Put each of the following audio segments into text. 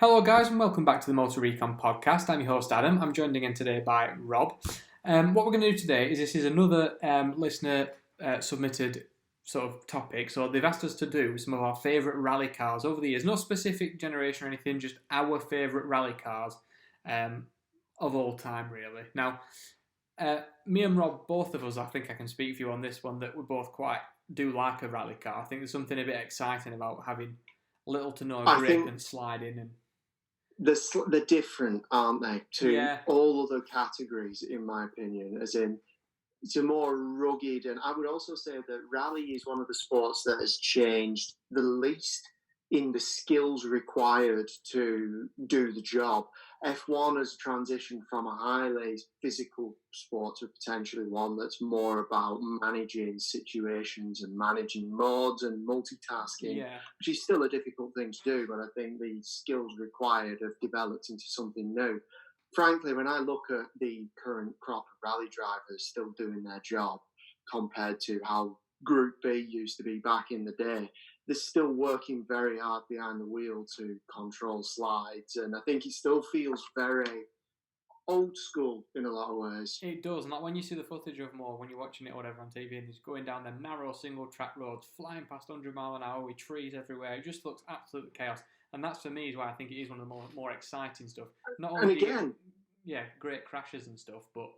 Hello, guys, and welcome back to the Motor Recon podcast. I'm your host, Adam. I'm joined again today by Rob. What we're going to do today is this is another listener submitted sort of topic. So they've asked us to do some of our favourite rally cars over the years. No specific generation or anything, just our favourite rally cars of all time, really. Now, me and Rob, both of us, I think I can speak for you on this one, that we both quite do like a rally car. I think there's something a bit exciting about having little to no grip and sliding and... They're different, aren't they, to all other categories, in my opinion, as in it's a more rugged, and I would also say that rally is one of the sports that has changed the least in the skills required to do the job. F1 has transitioned from a highly physical sport to potentially one that's more about managing situations and managing modes and multitasking, which is still a difficult thing to do, but I think the skills required have developed into something new. Frankly, when I look at the current crop of rally drivers still doing their job compared to how Group B used to be back in the day, they're still working very hard behind the wheel to control slides, and I think it still feels very old school in a lot of ways. It does, and like when you see the footage of more, when you're watching it or whatever on TV, and he's going down the narrow single track roads, flying past 100 mile an hour with trees everywhere, it just looks absolute chaos. And that's for me is why I think it is one of the more exciting stuff. Not only great crashes and stuff, but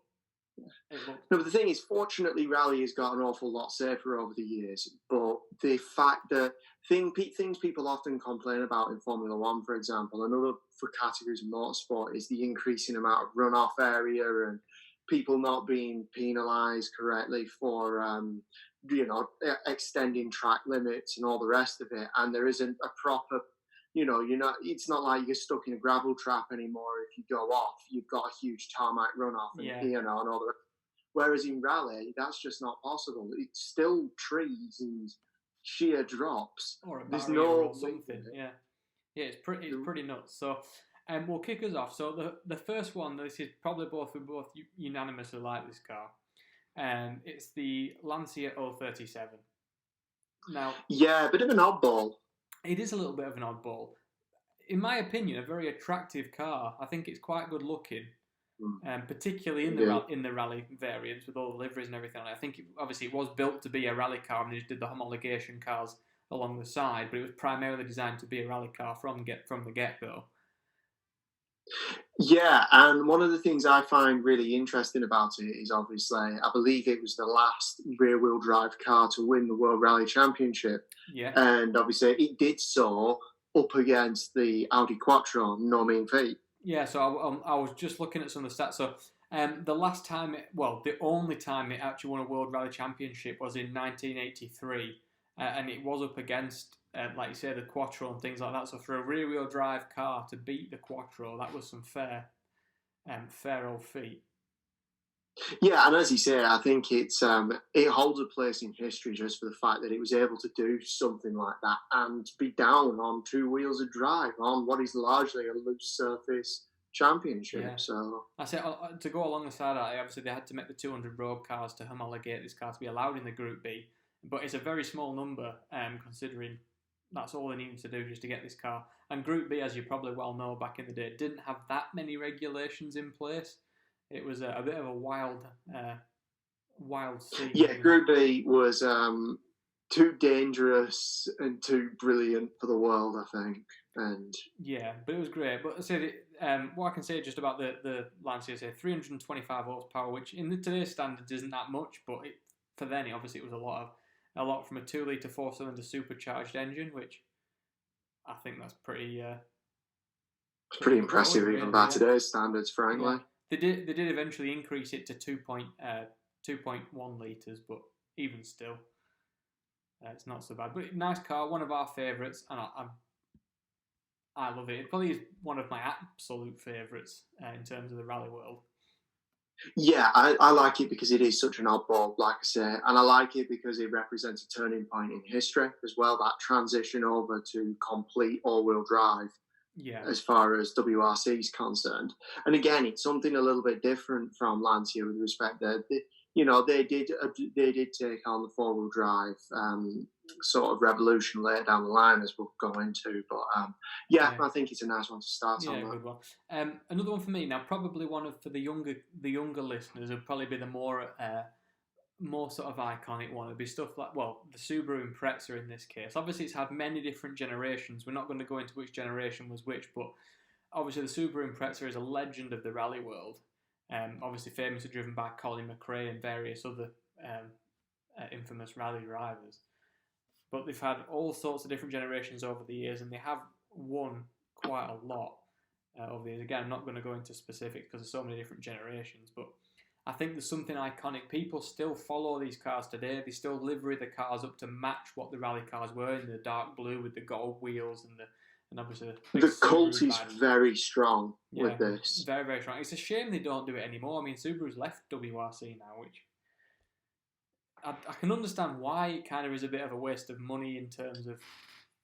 no, but the thing is, fortunately, rally has got an awful lot safer over the years. But the fact that things people often complain about in Formula One, for example, and other for categories of motorsport, is the increasing amount of runoff area and people not being penalised correctly for extending track limits and all the rest of it. And there isn't a proper it's not like you're stuck in a gravel trap anymore. If you go off, you've got a huge tarmac runoff and all the rest. Whereas in rally, that's just not possible. It's still trees and sheer drops. Or a barrier or something. It's pretty nuts. So we'll kick us off. So the first one, this is probably both unanimously like this car. It's the Lancia 037. Now, a bit of an oddball. It is a little bit of an oddball. In my opinion, a very attractive car. I think it's quite good looking, particularly in the rally variants with all the liveries and everything on it. I think obviously it was built to be a rally car, and they just did the homologation cars along the side, but it was primarily designed to be a rally car from the get-go. Yeah, and one of the things I find really interesting about it is obviously, I believe it was the last rear-wheel drive car to win the World Rally Championship. Yeah. And obviously it did so up against the Audi Quattro, no mean feat. Yeah, so I was just looking at some of the stats. So the only time it actually won a World Rally Championship was in 1983, and it was up against, like you say, the Quattro and things like that. So for a rear-wheel drive car to beat the Quattro, that was some fair old feat. Yeah, and as you say, I think it holds a place in history just for the fact that it was able to do something like that and be down on two wheels of drive on what is largely a loose surface championship. Yeah. So I say to go along the side of that, obviously they had to make the 200 road cars to homologate this car to be allowed in the Group B, but it's a very small number considering that's all they needed to do just to get this car. And Group B, as you probably well know, back in the day, didn't have that many regulations in place. It was a bit of a wild scene. Yeah, Group B was too dangerous and too brilliant for the world, I think. And yeah, but it was great. But I said what I can say just about the Lancia, 325 horsepower, which in today's standards isn't that much, but for then obviously it was a lot from a 2-litre 4-cylinder supercharged engine, which I think that's pretty. It's pretty impressive even by today's standards, frankly. Yeah. They did eventually increase it to 2.1 litres, but even still, it's not so bad. But nice car, one of our favourites, and I love it. It probably is one of my absolute favourites in terms of the rally world. Yeah, I like it because it is such an oddball, like I say, and I like it because it represents a turning point in history as well, that transition over to complete all-wheel drive. Yeah. As far as WRC is concerned, and again, it's something a little bit different from Lancia with respect that they did take on the 4-wheel drive sort of revolution later down the line, as we'll go into. But yeah, I think it's a nice one to start on. Yeah, good one. Another one for me now, probably one for the younger listeners would probably be the more sort of iconic one. It'd be stuff like, well, the Subaru Impreza in this case. Obviously, it's had many different generations. We're not going to go into which generation was which, but obviously the Subaru Impreza is a legend of the rally world. Obviously famously driven by Colin McRae and various other infamous rally drivers. But they've had all sorts of different generations over the years, and they have won quite a lot over the years. Again, I'm not going to go into specifics because there's so many different generations, but I think there's something iconic. People still follow these cars today. They still livery the cars up to match what the rally cars were in the dark blue with the gold wheels and obviously the cult is very strong with this. Very, very strong. It's a shame they don't do it anymore. I mean, Subaru's left WRC now, which I can understand why it kind of is a bit of a waste of money in terms of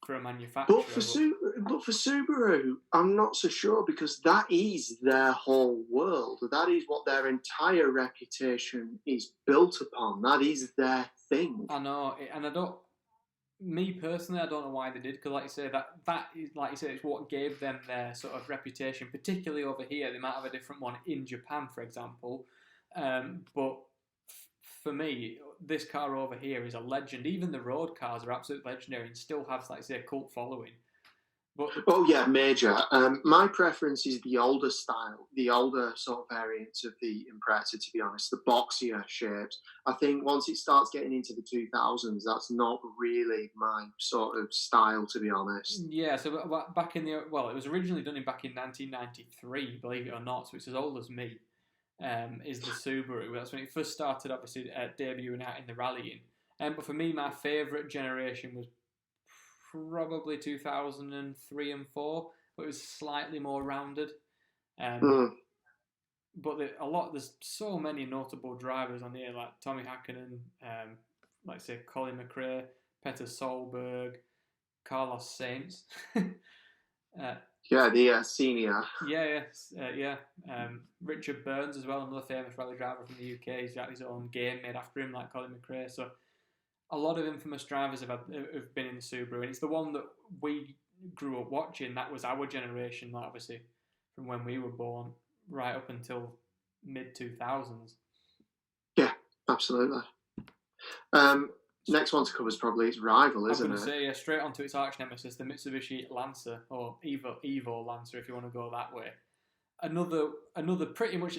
for a manufacturer. But for Subaru, I'm not so sure, because that is their whole world. That is what their entire reputation is built upon. That is their thing. I know, and I don't. Me personally, I don't know why they did, because like you say, that is, like you say, it's what gave them their sort of reputation, particularly over here. They might have a different one in Japan, for example, but for me, this car over here is a legend. Even the road cars are absolutely legendary and still have, like I say, a cult following. But oh yeah, major. My preference is the older style, the older sort of variants of the Impreza, to be honest, the boxier shapes. I think once it starts getting into the 2000s, that's not really my sort of style, to be honest. Yeah, so back in it was originally done back in 1993, believe it or not, so it's as old as me. Is the Subaru. That's when it first started, obviously, debuting out in the rallying. But for me, my favourite generation was probably 2003 and 4, but it was slightly more rounded. But there's so many notable drivers on here, like Tommy Hakkinen, like say Colin McRae, Peter Solberg, Carlos Sainz. The senior. Richard Burns as well, another famous rally driver from the UK. He's got his own game made after him, like Colin McRae. So a lot of infamous drivers have been in the Subaru, and it's the one that we grew up watching. That was our generation, like obviously from when we were born right up until mid 2000s. Yeah, absolutely. Next one to cover is probably its rival, isn't it? I was going to say, straight onto its arch nemesis, the Mitsubishi Lancer, or Evo Lancer, if you want to go that way. Another pretty much,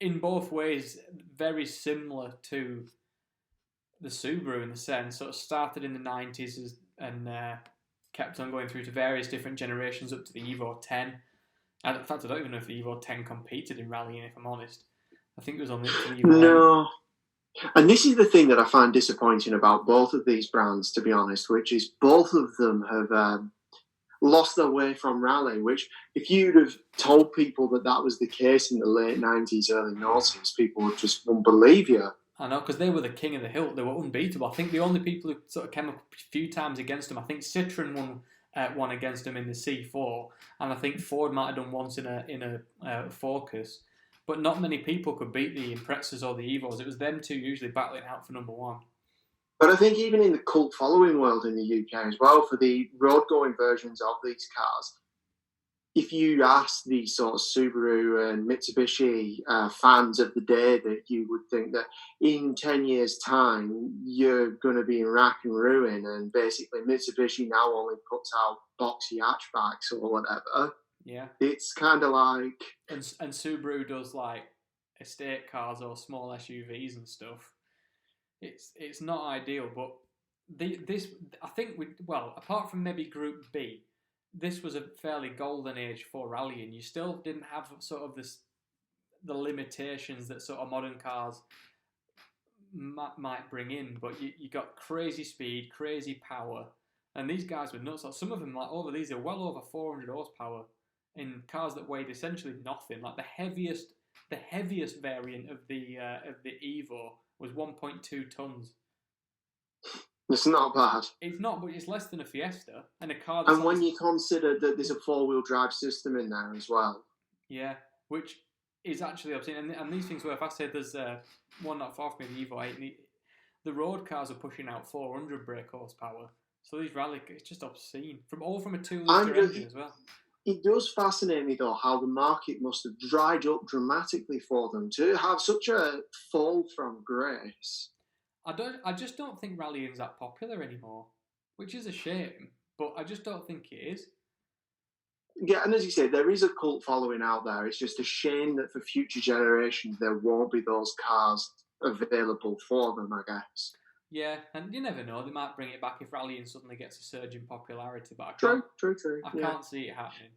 in both ways, very similar to the Subaru in the sense. Sort of started in the 90s and kept on going through to various different generations up to the Evo 10. And in fact, I don't even know if the Evo 10 competed in rallying, if I'm honest. I think it was only the Evo 10. No. And this is the thing that I find disappointing about both of these brands, to be honest, which is both of them have lost their way from rally, which if you'd have told people that was the case in the late 90s, early 90s, people would just wouldn't believe you. I know, because they were the king of the hill. They were unbeatable. I think the only people who sort of came up a few times against them, I think Citroen won against them in the C4, and I think Ford might have done once in a Focus. But not many people could beat the Imprezas or the Evos. It was them two usually battling out for number one. But I think even in the cult following world in the UK as well, for the road-going versions of these cars, if you ask the sort of Subaru and Mitsubishi fans of the day, that you would think that in 10 years' time, you're going to be in rack and ruin, and basically Mitsubishi now only puts out boxy hatchbacks or whatever. Yeah, it's kind of like, and Subaru does like estate cars or small SUVs and stuff. It's not ideal, but this I think apart from maybe Group B, this was a fairly golden age for rallying. You still didn't have sort of the limitations that sort of modern cars might bring in, but you got crazy speed, crazy power, and these guys were nuts. Some of them, like over these, are well over 400 horsepower. In cars that weighed essentially nothing, like the heaviest variant of the Evo was 1.2 tons. It's not bad. It's not, but it's less than a Fiesta, and a car. And when you consider that there's a 4-wheel drive system in there as well. Yeah, which is actually obscene. And these things were, if I said there's one not far from me, the Evo 8. the road cars are pushing out 400 brake horsepower. So these rally, it's just obscene. From a 2-litre engine as well. It does fascinate me though how the market must have dried up dramatically for them to have such a fall from grace. I just don't think rallying's that popular anymore, which is a shame. But I just don't think it is. Yeah, and as you say, there is a cult following out there. It's just a shame that for future generations there won't be those cars available for them, I guess. Yeah, and you never know. They might bring it back if rallying suddenly gets a surge in popularity. But I can't see it happening.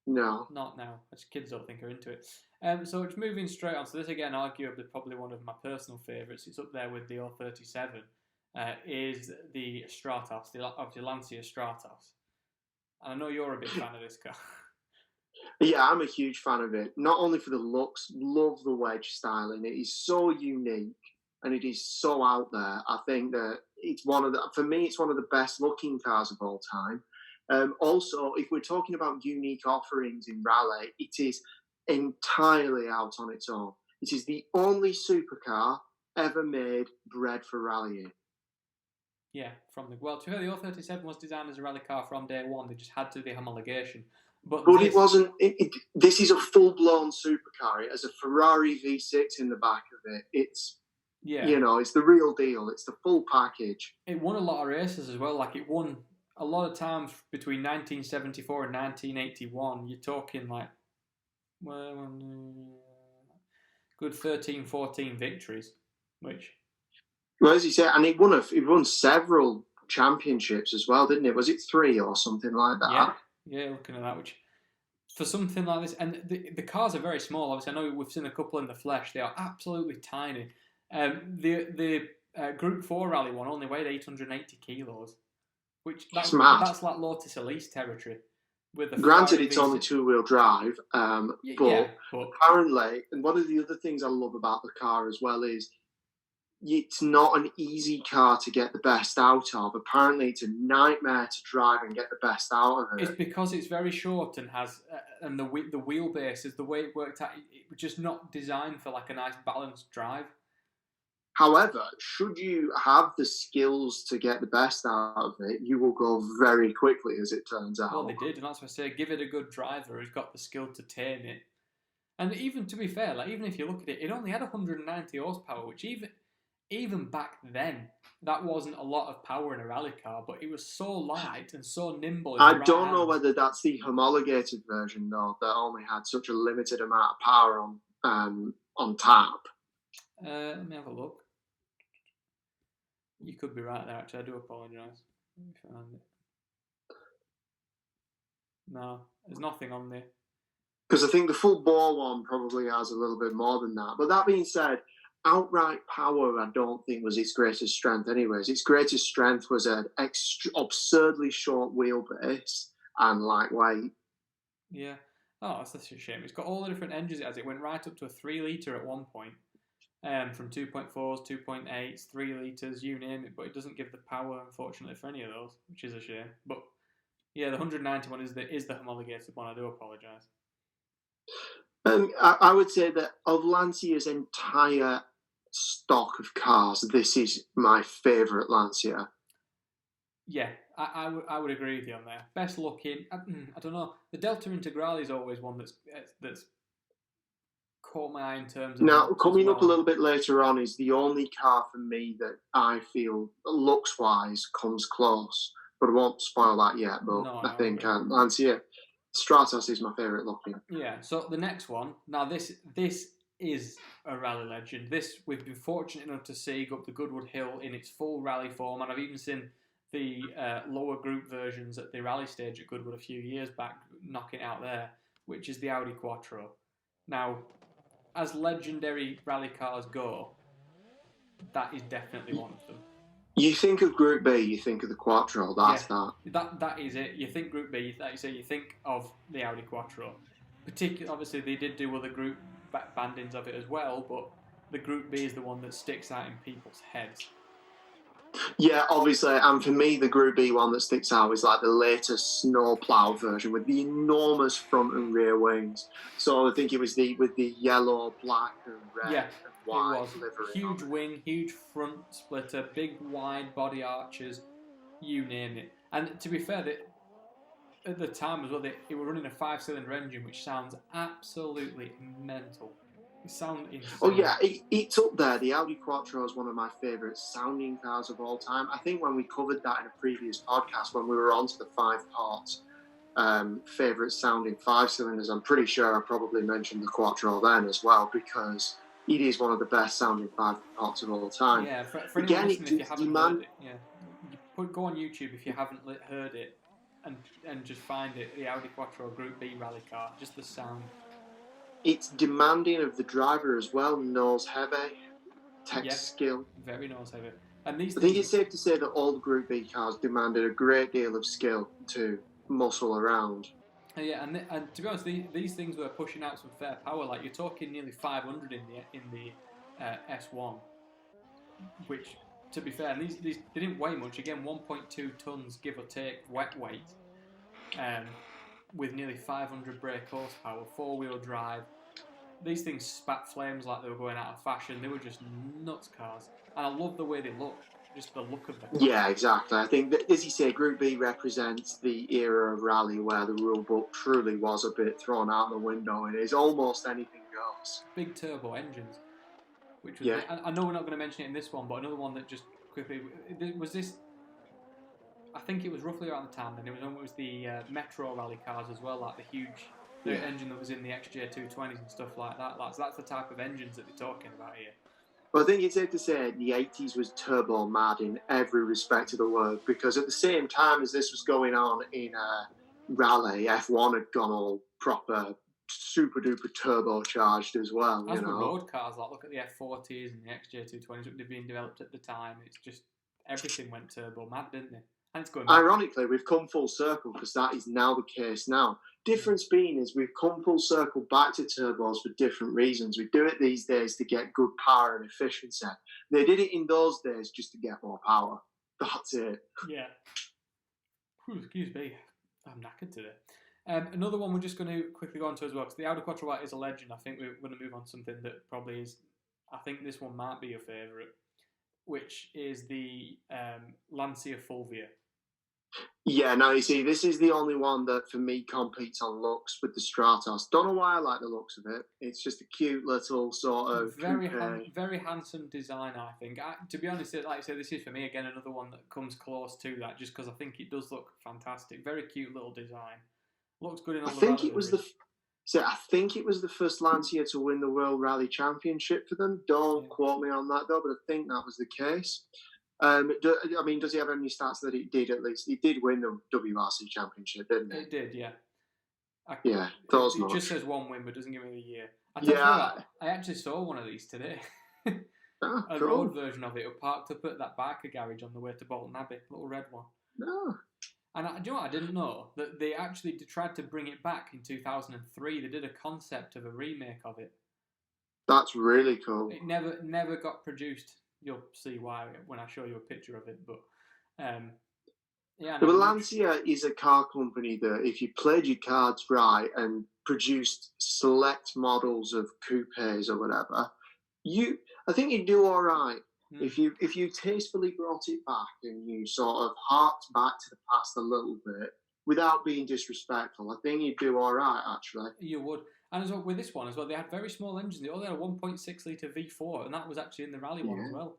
No. Not now. Kids don't think are into it. So it's moving straight on. So this, again, arguably probably one of my personal favourites. It's up there with the 037. Is the Stratos, the Lancia Stratos. And I know you're a big fan of this car. Yeah, I'm a huge fan of it. Not only for the looks, love the wedge styling. It is so unique and it is so out there. I think that for me, it's one of the best looking cars of all time. Also, if we're talking about unique offerings in rally, it is entirely out on its own. It is the only supercar ever made bred for rallying. Yeah, to be fair, the 037 was designed as a rally car from day one. They just had to the homologation. But it wasn't. This is a full-blown supercar. It has a Ferrari V6 in the back of it. It's it's the real deal. It's the full package. It won a lot of races as well. Like, it won a lot of times between 1974 and 1981. You're talking like good 13, 14 victories, which. Well, as you say, and it won several championships as well, didn't it? Was it 3 or something like that? Yeah, looking at that, which for something like this, and the cars are very small. Obviously, I know we've seen a couple in the flesh. They are absolutely tiny. The Group 4 rally one only weighed 880 kilos, which that's like Lotus Elise territory. Granted, it's only 2-wheel drive, but apparently, and one of the other things I love about the car as well is it's not an easy car to get the best out of. Apparently, it's a nightmare to drive and get the best out of it. It's because it's very short and has, and the wheelbase is the way it worked out. It was just not designed for like a nice balanced drive. However, should you have the skills to get the best out of it, you will go very quickly, as it turns out. Well, they did, and that's why I say give it a good driver who's got the skill to tame it. And even to be fair, like even if you look at it, it only had 190 horsepower, which even back then, that wasn't a lot of power in a rally car, but it was so light and so nimble. I don't know whether that's the homologated version, though, that only had such a limited amount of power on tap. Let me have a look. You could be right there, actually. I do apologise. Let me find it. No, there's nothing on there. Because I think the full bore one probably has a little bit more than that. But that being said, outright power, I don't think was its greatest strength anyways. Its greatest strength was an absurdly short wheelbase and lightweight. Yeah. Oh, that's a shame. It's got all the different engines it has. It went right up to a 3-litre at one point. From 2.4s, 2.8s, 3 litres, you name it, but it doesn't give the power, unfortunately, for any of those, which is a shame. But yeah, the 190 one is the homologated one. I do apologise. I would say that of Lancia's entire stock of cars, this is my favourite Lancia. Yeah, I would agree with you on there. Best looking. I don't know. The Delta Integrale is always one that's caught my eye in terms of. Now, coming up a little bit later on is the only car for me that I feel looks wise comes close, but I won't spoil that yet. But no, I think Lancia Stratos is my favourite looking. Yeah. So the next one. Now this is a rally legend. This we've been fortunate enough to see go up the Goodwood Hill in its full rally form, and I've even seen the lower group versions at the rally stage at Goodwood a few years back, knocking out there, which is the Audi Quattro. Now, as legendary rally cars go, that is definitely one of them. You think of Group B, you think of the Quattro. That is it. You think Group B, like you say, you think of the Audi Quattro. Particularly, obviously, they did do other group bandings of it as well, but the Group B is the one that sticks out in people's heads. Yeah, obviously, and for me, the Group B one that sticks out is like the latest snowplow version with the enormous front and rear wings. So I think it was with the yellow, black, and red and wide livery. Huge wing, huge front splitter, big wide body arches, you name it. And to be fair, at the time as well, they were running a 5-cylinder engine, which sounds absolutely mental. It sounds insane. Oh yeah, it's up there. The Audi Quattro is one of my favourite sounding cars of all time. I think when we covered that in a previous podcast, when we were on to the 5-part favourite sounding 5-cylinders, I'm pretty sure I probably mentioned the Quattro then as well, because it is one of the best sounding 5-parts of all time. Yeah, for anyone listening, if you haven't heard it, go on YouTube if you haven't heard it, and just find it, the Audi Quattro Group B rally car, just the sound. It's demanding of the driver as well, nose heavy, tech skill. Very nose heavy. And I think it's safe to say that all the Group B cars demanded a great deal of skill to muscle around. Yeah, and to be honest, these things were pushing out some fair power. Like, you're talking nearly 500 in the S1, which, to be fair, and these they didn't weigh much. Again, 1.2 tons, give or take, wet weight, with nearly 500 brake horsepower, 4-wheel drive. These things spat flames like they were going out of fashion. They were just nuts cars, and I love the way they look. Just the look of them. Yeah, exactly. I think that, as you say, Group B represents the era of rally where the rule book truly was a bit thrown out the window, and it's almost anything goes. Big turbo engines, which was I know we're not going to mention it in this one, but another one that just quickly was this. I think it was roughly around the time, and it was the Metro rally cars as well, like the huge engine that was in the XJ220s and stuff like that. So that's the type of engines that they're talking about here. Well, I think it's safe to say the 80s was turbo mad in every respect of the word, because at the same time as this was going on in rally, F1 had gone all proper, super duper turbocharged as well. As the road cars, like look at the F40s and the XJ220s that were being developed at the time. It's just everything went turbo mad, didn't it? And it's going back. Ironically, we've come full circle because that is now the case now. Difference being is we've come full circle back to turbos for different reasons. We do it these days to get good power and efficiency. They did it in those days just to get more power. That's it. Yeah. Excuse me. I'm knackered today. Another one we're just going to quickly go on to as well, because the Audi Quattro is a legend. I think we're going to move on to something that probably is, I think this one might be your favourite, which is the Lancia Fulvia. Yeah, no, you see, this is the only one that for me competes on looks with the Stratos. Don't know why I like the looks of it. It's just a cute little sort of very handsome design, I think. To be honest, like I said, this is for me again another one that comes close to that, just because I think it does look fantastic. Very cute little design. Looks good in all the I think it was the first Lancia to win the World Rally Championship for them. Don't quote me on that though, but I think that was the case. Does he have any stats that it did at least? He did win the WRC Championship, didn't he? It did, yeah. It just says one win, but doesn't give me the year. I actually saw one of these today. A road version of it, parked up at that biker garage on the way to Bolton Abbey, little red one. No. And do you know what? I didn't know that they actually tried to bring it back in 2003. They did a concept of a remake of it. That's really cool. It never got produced. You'll see why when I show you a picture of it. But But Lancia is a car company that, if you played your cards right and produced select models of coupes or whatever, I think you'd do all right. If you tastefully brought it back and you sort of harked back to the past a little bit without being disrespectful, I think you'd do all right, actually. You would. And as well, with this one as well, they had very small engines. They only had a 1.6 litre V4, and that was actually in the rally one as well.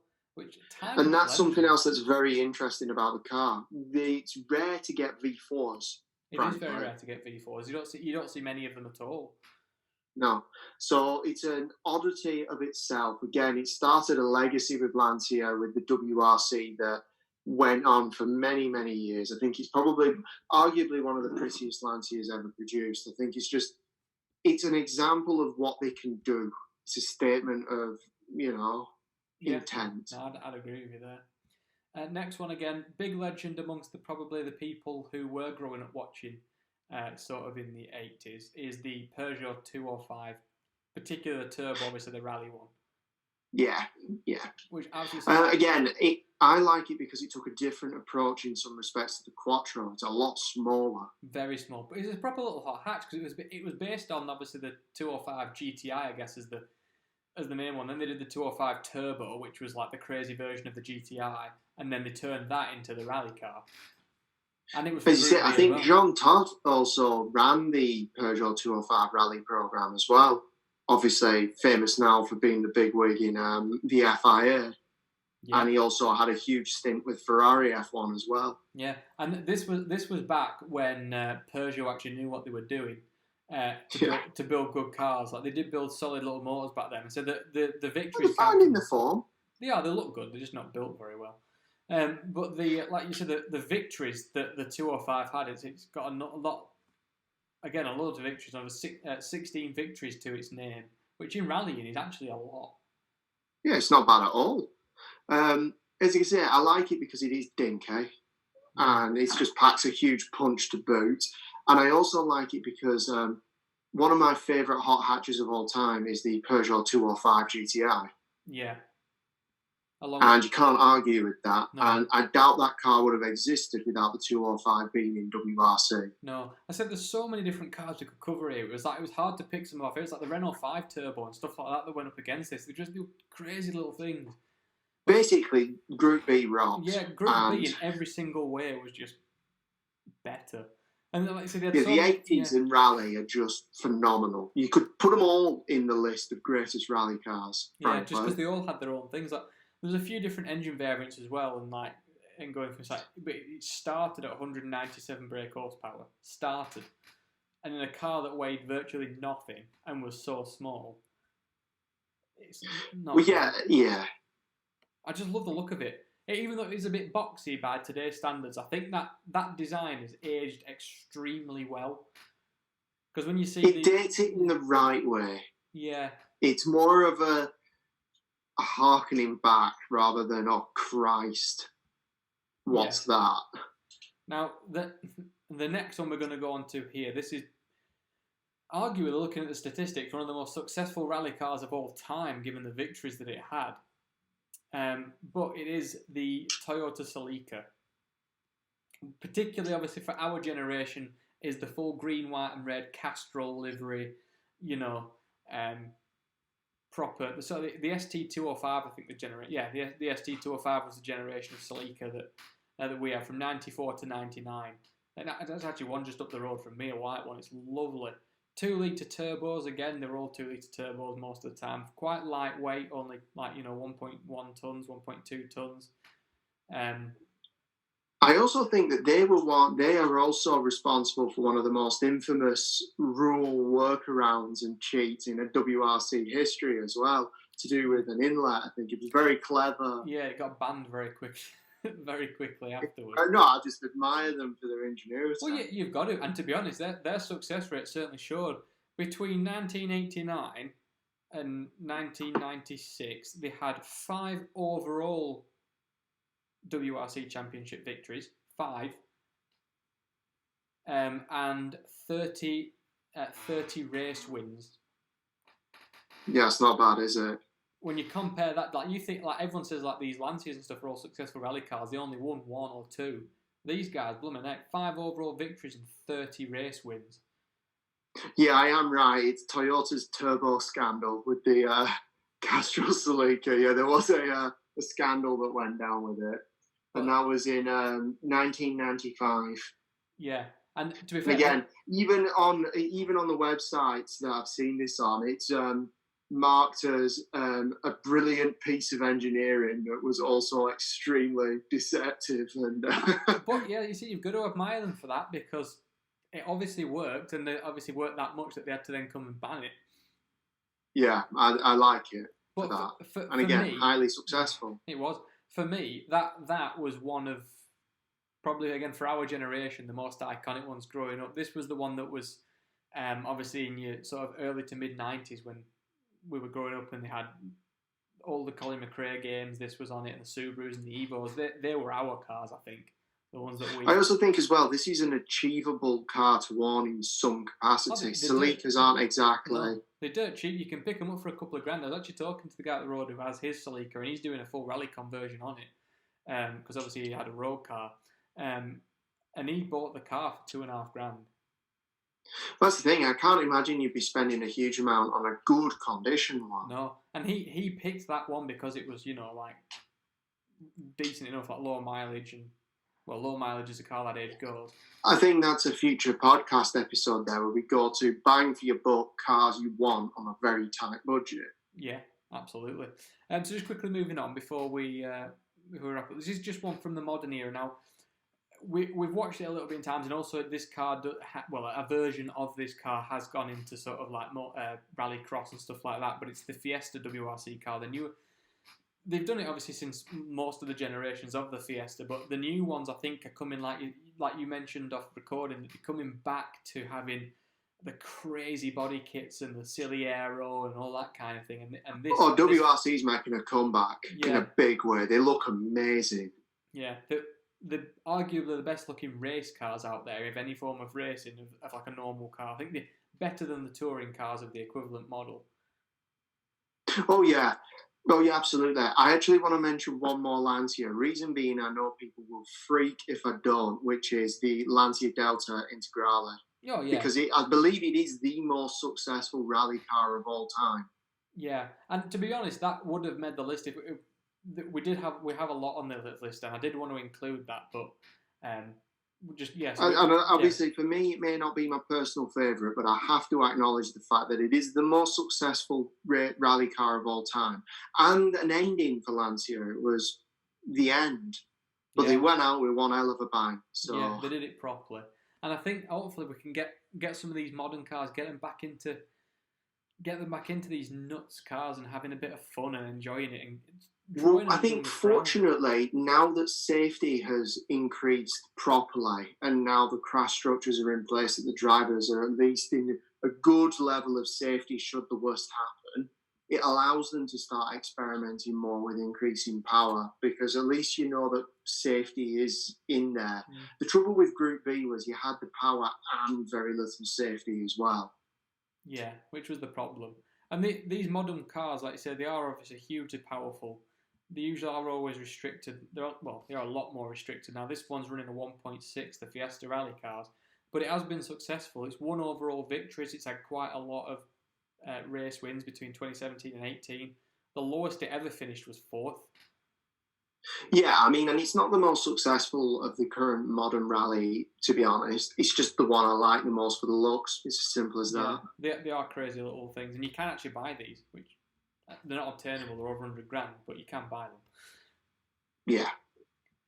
And that's something else that's very interesting about the car. It's rare to get V4s. It is very rare to get V4s. You don't see many of them at all. No. So it's an oddity of itself. Again, it started a legacy with Lancia, with the WRC that went on for many, many years. I think it's arguably one of the prettiest Lancias ever produced. I think it's an example of what they can do. It's a statement of, intent. No, I'd agree with you there. Next one again, big legend amongst probably the people who were growing up watching sort of in the 80s, is the Peugeot 205, particularly the turbo, obviously the rally one. Yeah. Which absolutely I like it because it took a different approach in some respects to the Quattro. It's a lot smaller. Very small. But it's a proper little hot hatch because it was based on, obviously, the 205 GTI, I guess, as the as the main one. Then they did the 205 Turbo, which was like the crazy version of the GTI, and then they turned that into the rally car. And it was. As you say, I think Jean Todt also ran the Peugeot 205 rally program as well. Obviously, famous now for being the bigwig in the FIA. Yeah. And he also had a huge stint with Ferrari F1 as well. Yeah, and this was back when Peugeot actually knew what they were doing to build good cars. Like they did build solid little motors back then. So the victories. They're fine in the form. Yeah, they look good. They're just not built very well. But like you said, the victories that the 205 had, it's got a lot. Again, a load of victories. Over 16 victories to its name, which in rallying is actually a lot. Yeah, it's not bad at all. As you can say, I like it because it is dinky and it just packs a huge punch to boot. And I also like it because one of my favourite hot hatches of all time is the Peugeot 205 GTI. Yeah. And you can't argue with that. No. And I doubt that car would have existed without the 205 being in WRC. No. I said there's so many different cars we could cover here. It was hard to pick some off. It was like the Renault 5 Turbo and stuff like that went up against this. They just do crazy little things. Basically, Group B rocks. Yeah, Group B in every single way was just better. And like I said, the 80s in rally are just phenomenal. You could put them all in the list of greatest rally cars. Yeah, frankly. Just because they all had their own things. Like, there's a few different engine variants as well, and going from but it started at 197 brake horsepower. And in a car that weighed virtually nothing and was so small. It's not. Well, yeah. I just love the look of it. Even though it is a bit boxy by today's standards, I think that design has aged extremely well. Because when you see it dates it in the right way. Yeah. It's more of a harkening back rather than, oh Christ, what's that? Now, the next one we're going to go on to here, this is arguably, looking at the statistics, one of the most successful rally cars of all time, given the victories that it had. But it is the Toyota Celica. Particularly, obviously, for our generation, is the full green, white and red Castrol livery, proper. So the ST205, I think the ST205 was the generation of Celica that we have from 94 to 99. And that's actually one just up the road from me, a white one. It's lovely. 2-litre turbos, again, they're all 2-litre turbos most of the time. Quite lightweight, only 1.1 tons, 1.2 tons. I also think that they are also responsible for one of the most infamous rule workarounds and cheats in a WRC history as well, to do with an inlet. I think it was very clever. Yeah, it got banned very quickly afterwards. No, I just admire them for their ingenuity. Well, yeah, you've got to. And to be honest, their success rate certainly showed. Between 1989 and 1996, they had 5 overall WRC championship victories, 5, and 30 race wins. Yeah, it's not bad, is it? When you compare that, you think everyone says these Lancias and stuff are all successful rally cars. They only won 1 or 2. These guys, blooming heck, 5 overall victories and 30 race wins. Yeah, I am right. It's Toyota's turbo scandal with the Castrol Celica. Yeah, there was a scandal that went down with it, and that was in 1995. Yeah, and to be fair, again, even on the websites that I've seen this on, it's marked as a brilliant piece of engineering that was also extremely deceptive. And but yeah, you see, you've got to admire them for that, because it obviously worked, and it obviously worked that much that they had to then come and ban it. Yeah, I like it. But for that. And again, highly successful. It was. For me, that was one of, probably, again, for our generation, the most iconic ones growing up. This was the one that was obviously in your sort of early to mid-90s when we were growing up, and they had all the Colin McRae games. This was on it, and the Subarus and the Evos. They were our cars, I think. The ones that we... I also think as well, this is an achievable car to own in some capacity. Celicas aren't exactly... No, they're dirt cheap. You can pick them up for a couple of grand. I was actually talking to the guy at the road who has his Celica, and he's doing a full rally conversion on it, because obviously he had a road car, and he bought the car for $2.5 grand. That's the thing. I can't imagine you'd be spending a huge amount on a good condition one. No, and he picked that one because it was, you know, like decent enough, like low mileage, and well, low mileage as a car that age goes. I think that's a future podcast episode there, where we go to bang for your buck cars you want on a very tight budget. Yeah, absolutely. So just quickly moving on before we wrap up. This is just one from the modern era now. We've watched it a little bit in times, and also this car, a version of this car has gone into sort of like more rallycross and stuff like that. But it's the Fiesta WRC car. They've done it obviously since most of the generations of the Fiesta, but the new ones I think are coming like you mentioned off recording. They're coming back to having the crazy body kits and the silly aero and all that kind of thing. And this WRC's making a comeback in a big way. They look amazing. Yeah. The arguably the best looking race cars out there, if any form of racing of like a normal car. I think they're better than the touring cars of the equivalent model. Oh yeah, absolutely. I actually want to mention one more Lancia. Reason being, I know people will freak if I don't, which is the Lancia Delta Integrale. Oh yeah, because I believe it is the most successful rally car of all time. Yeah, and to be honest, that would have made the list if we have a lot on the list, and I did want to include that, but obviously for me, it may not be my personal favourite, but I have to acknowledge the fact that it is the most successful rally car of all time, and an ending for Lancia. It was the end, but they went out with one hell of a bang. So yeah, they did it properly, and I think hopefully we can get some of these modern cars, get them back into these nuts cars and having a bit of fun and enjoying it. Well, I think fortunately, now that safety has increased properly and now the crash structures are in place, that the drivers are at least in a good level of safety should the worst happen, it allows them to start experimenting more with increasing power, because at least you know that safety is in there. Mm. The trouble with Group B was you had the power and very little safety as well. Yeah, which was the problem. And these modern cars, like you said, they are obviously hugely powerful. They usually are always restricted. They are a lot more restricted now. This one's running a 1.6, the Fiesta Rally cars, but it has been successful. It's won overall victories. It's had quite a lot of race wins between 2017 and 18. The lowest it ever finished was 4th. Yeah, I mean, and it's not the most successful of the current modern rally, to be honest. It's just the one I like the most for the looks. It's as simple as that. They are crazy little things, and you can actually buy these, which they're not obtainable. They're over $100,000, but you can buy them. Yeah.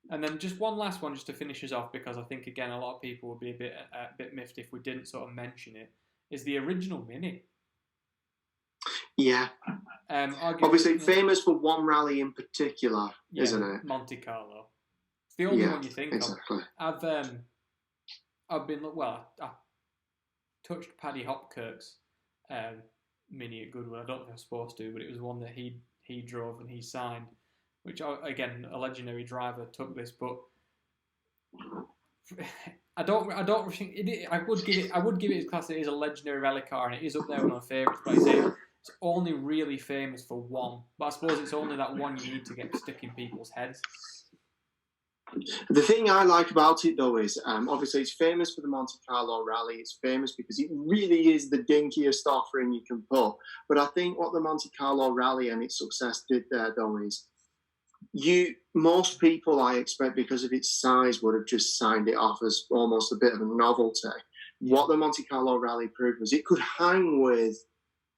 And then just one last one, just to finish us off, because I think again a lot of people would be a bit miffed if we didn't sort of mention it. Is the original Mini? Yeah. Obviously, famous for one rally in particular, isn't it? Monte Carlo. It's the only one you think exactly. of. I've been I touched Paddy Hopkirk's Mini at Goodwood. I don't think I was supposed to, but it was one that he drove and he signed. Which again, a legendary driver took this, but I don't think it. I would give it as class. It is a legendary rally car, and it is up there with my favourites. But I say it's only really famous for one. But I suppose it's only that one you need to get stuck in people's heads. The thing I like about it, though, is obviously it's famous for the Monte Carlo Rally. It's famous because it really is the dinkiest offering you can put. But I think what the Monte Carlo Rally and its success did there, though, is most people, I expect, because of its size, would have just signed it off as almost a bit of a novelty. What the Monte Carlo Rally proved was it could hang with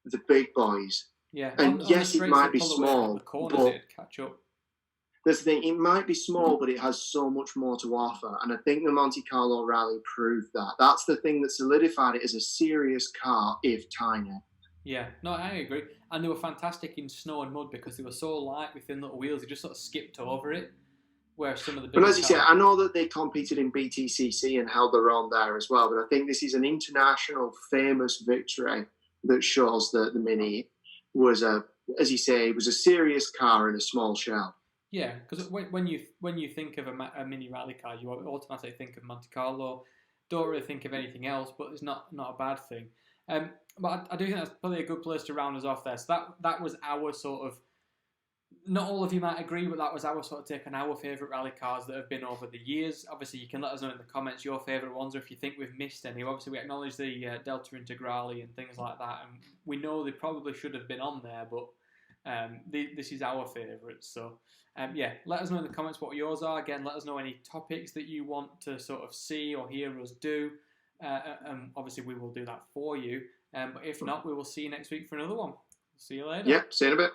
the big boys. Yeah, and yes, it might be small, but it'd catch up. That's the thing. It might be small, but it has so much more to offer. And I think the Monte Carlo Rally proved that. That's the thing that solidified it as a serious car, if tiny. Yeah, no, I agree. And they were fantastic in snow and mud because they were so light with thin little wheels. They just sort of skipped over it. Where some of the but as you said, I know that they competed in BTCC and held their own there as well. But I think this is an international famous victory that shows that the Mini was as you say, it was a serious car in a small shell. Yeah, because when you think of a mini rally car, you automatically think of Monte Carlo. Don't really think of anything else, but it's not a bad thing. But I do think that's probably a good place to round us off there. So that was our sort of not all of you might agree, but that was our sort of take on our favourite rally cars that have been over the years. Obviously, you can let us know in the comments your favourite ones, or if you think we've missed any. Obviously, we acknowledge the Delta Integrale and things like that, and we know they probably should have been on there, but this is our favourites. So, let us know in the comments what yours are. Again, let us know any topics that you want to sort of see or hear us do. Obviously, we will do that for you. But if not, we will see you next week for another one. See you later. Yep, see you in a bit.